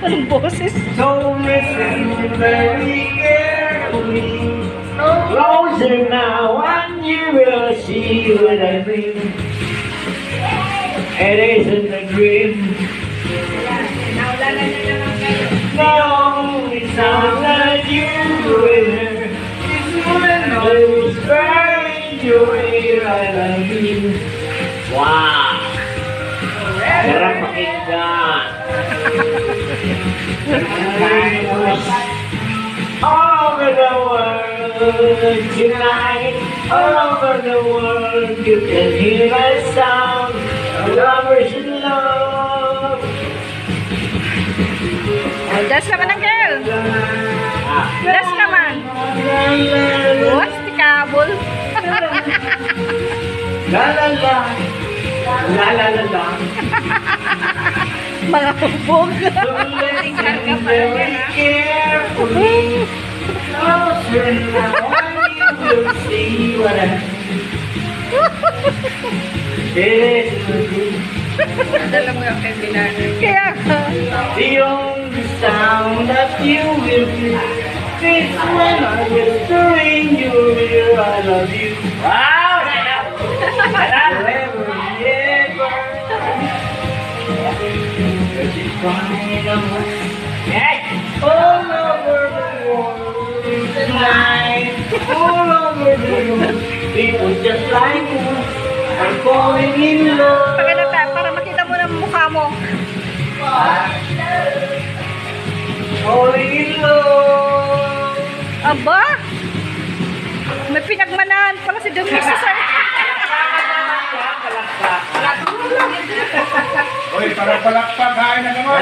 Anong boses? So listen very carefully. Closer now and you will see what I mean. It isn't a dream. The only sound that you hear is when I whisper in your ear I love you. Wow! Sarap pakinggan. All over the world tonight, all over the world you can hear that sound of lovers in love. Das naman ang girl. Das naman. Buwas, di kabul. La la la. La la la la. Mga hubog. Listen very carefully. Closer now and you will see what I mean. It is the truth. Dala mo yung kaibigan. Kaya ka. The only sound that you will hear is when I whisper in your ear I love you. Wow! Forever, ever. All over the world tonight, all over the world, people just like us are falling in love. Pagkita tayo, para makita mo ng mukha mo. Falling in love. Aba! May pinagmanahan pala si Domingo sa sa'yo. Uy, parang palakpak, hain na naman.